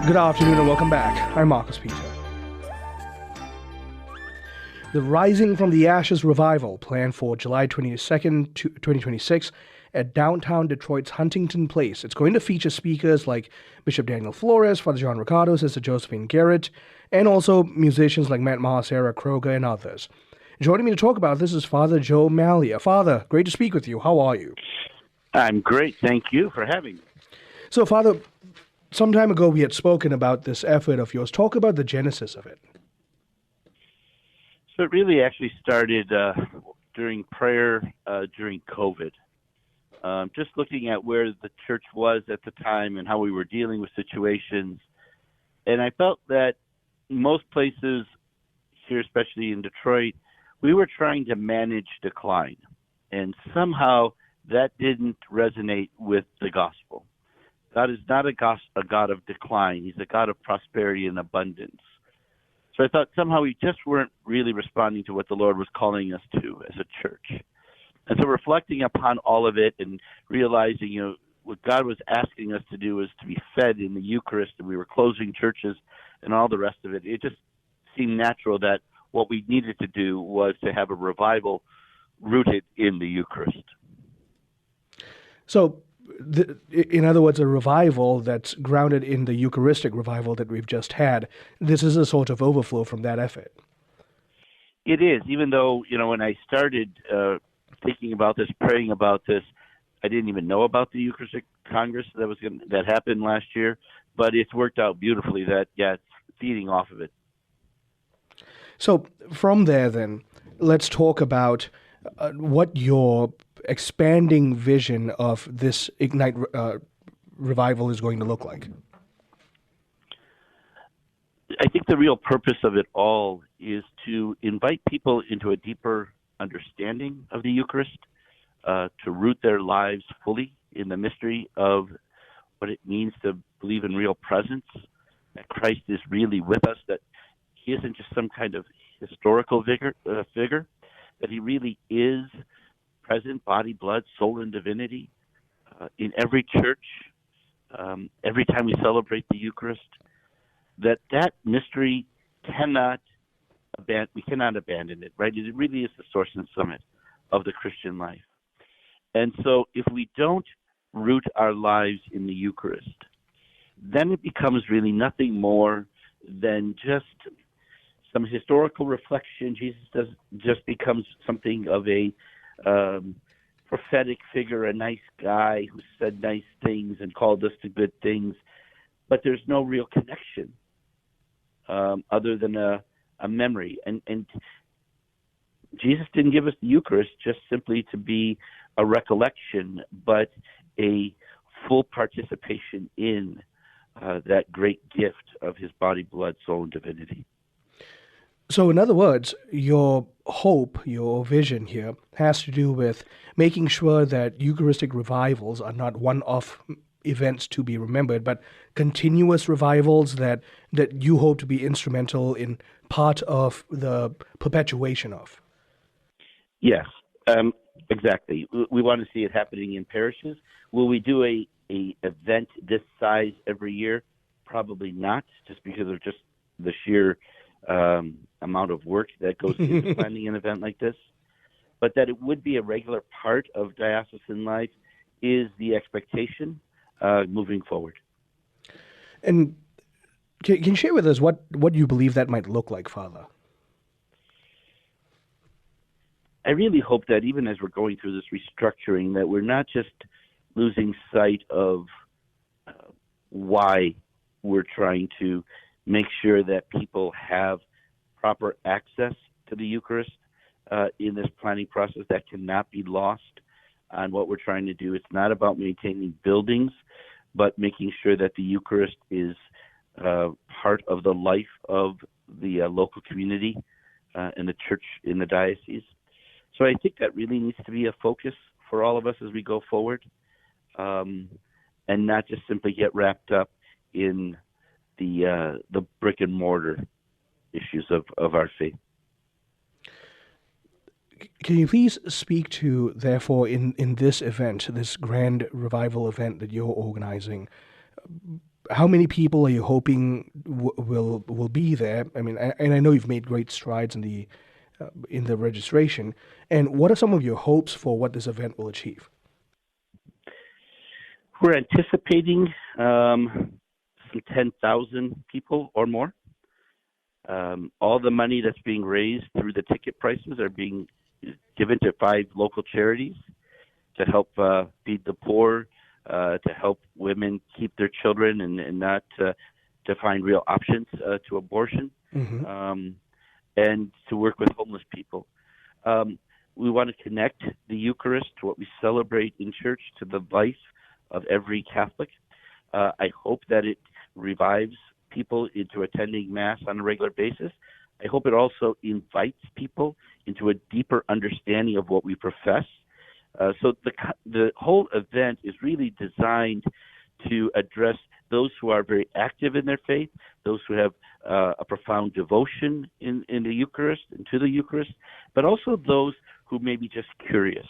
Good afternoon and welcome back. I'm Marcus Peter. The Rising from the Ashes revival planned for July 22nd, 2026 at downtown Detroit's Huntington Place. It's going to feature speakers like Bishop Daniel Flores, Father John Riccardo, Sister Josephine Garrett, and also musicians like Maher, Sarah Kroger, and others. Joining me to talk about this is Father Joe Mallia. Father, great to speak with you. How are you? I'm great. Thank you for having me. So, Father, some time ago we had spoken about this effort of yours. Talk about the genesis of it. So it really actually started during prayer during COVID. Just looking at where the church was at the time and how we were dealing with situations. And I felt that most places here, especially in Detroit, we were trying to manage decline. And somehow that didn't resonate with the gospel. God is not a God of decline. He's a God of prosperity and abundance. So I thought somehow we just weren't really responding to what the Lord was calling us to as a church. And so reflecting upon all of it and realizing, what God was asking us to do was to be fed in the Eucharist, and we were closing churches and all the rest of it. It just seemed natural that what we needed to do was to have a revival rooted in the Eucharist. So, in other words, a revival that's grounded in the Eucharistic revival that we've just had. This is a sort of overflow from that effort. It is, even though, when I started thinking about this, praying about this, I didn't even know about the Eucharistic Congress that happened last year, but it's worked out beautifully it's feeding off of it. So from there then, let's talk about what your expanding vision of this Ignite revival is going to look like. I think the real purpose of it all is to invite people into a deeper understanding of the Eucharist, to root their lives fully in the mystery of what it means to believe in real presence, that Christ is really with us, that he isn't just some kind of historical figure, that he really is present, body, blood, soul, and divinity in every church, every time we celebrate the Eucharist, that mystery we cannot abandon it, right? It really is the source and summit of the Christian life. And so if we don't root our lives in the Eucharist, then it becomes really nothing more than just some historical reflection. Jesus just becomes something of a prophetic figure, a nice guy who said nice things and called us to good things, but there's no real connection other than a memory. And Jesus didn't give us the Eucharist just simply to be a recollection, but a full participation in that great gift of his body, blood, soul, and divinity. So in other words, your hope, your vision here has to do with making sure that Eucharistic revivals are not one-off events to be remembered, but continuous revivals that you hope to be instrumental in part of the perpetuation of. Yes, exactly. We want to see it happening in parishes. Will we do a event this size every year? Probably not, just because of just the sheer amount of work that goes into planning an event like this. But that it would be a regular part of diocesan life is the expectation moving forward. And can you share with us what you believe that might look like, Father? I really hope that even as we're going through this restructuring, that we're not just losing sight of why we're trying to make sure that people have proper access to the Eucharist in this planning process. That cannot be lost on what we're trying to do. It's not about maintaining buildings, but making sure that the Eucharist is part of the life of the local community and the church in the diocese. So I think that really needs to be a focus for all of us as we go forward, and not just simply get wrapped up in the brick and mortar issues of our faith. Can you please speak to, therefore, in this event, this grand revival event that you're organizing, how many people are you hoping will be there? I mean, and I know you've made great strides in the registration. And what are some of your hopes for what this event will achieve? We're anticipating some 10,000 people or more. All the money that's being raised through the ticket prices are being given to 5 local charities to help feed the poor, to help women keep their children and not to find real options to abortion, and to work with homeless people. We want to connect the Eucharist to what we celebrate in church, to the life of every Catholic. I hope that it revives people into attending Mass on a regular basis. I hope it also invites people into a deeper understanding of what we profess. So the whole event is really designed to address those who are very active in their faith, those who have a profound devotion in the Eucharist and to the Eucharist, but also those who may be just curious.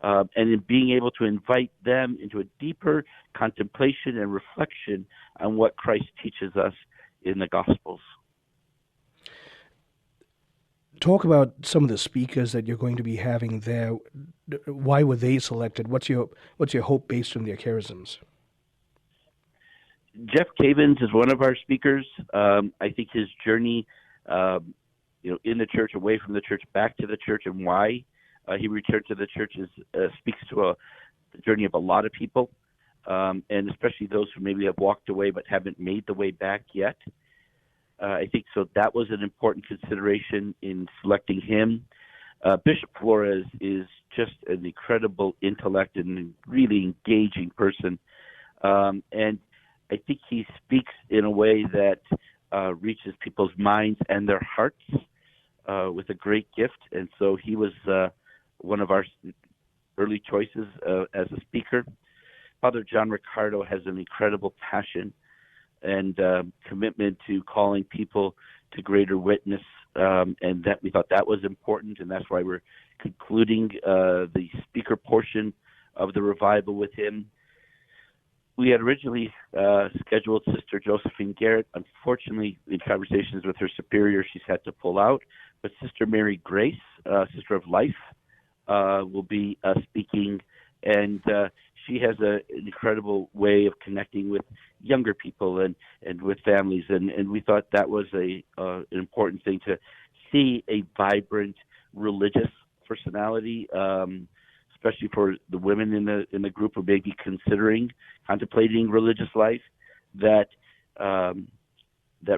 And in being able to invite them into a deeper contemplation and reflection on what Christ teaches us in the Gospels. Talk about some of the speakers that you're going to be having there. Why were they selected? What's your hope based on their charisms? Jeff Cavins is one of our speakers. I think his journey, in the church, away from the church, back to the church, and why he returned to the church speaks to the journey of a lot of people, and especially those who maybe have walked away but haven't made the way back yet. I think so. That was an important consideration in selecting him. Bishop Flores is just an incredible intellect and a really engaging person, and I think he speaks in a way that reaches people's minds and their hearts with a great gift. And so he was one of our early choices as a speaker. Father John Riccardo has an incredible passion and commitment to calling people to greater witness, and that we thought that was important, and that's why we're concluding the speaker portion of the revival with him. We had originally scheduled Sister Josephine Garrett. Unfortunately, in conversations with her superior, she's had to pull out. But Sister Mary Grace, Sister of Life, will be speaking, and she has an incredible way of connecting with younger people and with families, and we thought that was an important thing, to see a vibrant religious personality, especially for the women in the group who may be contemplating religious life, that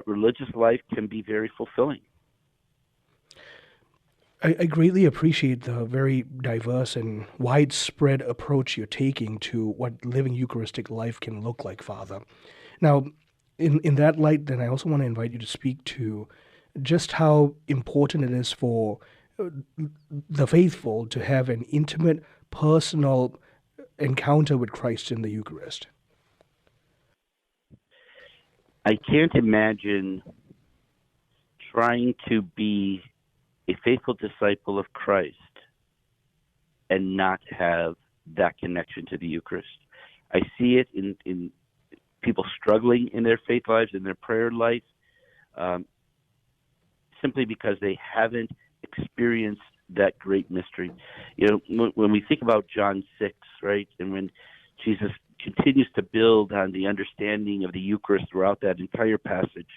religious life can be very fulfilling. I greatly appreciate the very diverse and widespread approach you're taking to what living Eucharistic life can look like, Father. Now, in that light, then I also want to invite you to speak to just how important it is for the faithful to have an intimate, personal encounter with Christ in the Eucharist. I can't imagine trying to be a faithful disciple of Christ and not have that connection to the Eucharist. I see it in people struggling in their faith lives, in their prayer life, simply because they haven't experienced that great mystery. When we think about John 6, right, and when Jesus continues to build on the understanding of the Eucharist throughout that entire passage,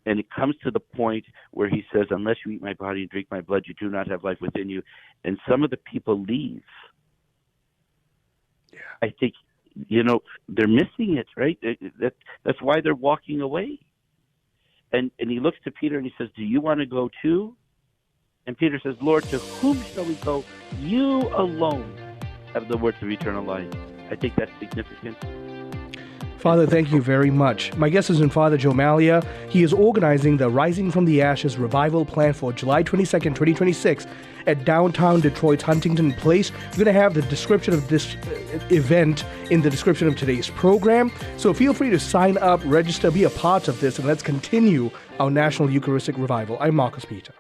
and it comes to the point where he says, unless you eat my body and drink my blood, you do not have life within you. And some of the people leave. Yeah. I think, they're missing it, right? That's why they're walking away. And he looks to Peter and he says, do you want to go too? And Peter says, Lord, to whom shall we go? You alone have the words of eternal life. I think that's significant. Father, thank you very much. My guest has been Father Joe Mallia. He is organizing the Rising from the Ashes revival plan for July 22nd, 2026 at downtown Detroit's Huntington Place. We're going to have the description of this event in the description of today's program. So feel free to sign up, register, be a part of this, and let's continue our National Eucharistic Revival. I'm Marcus Peter.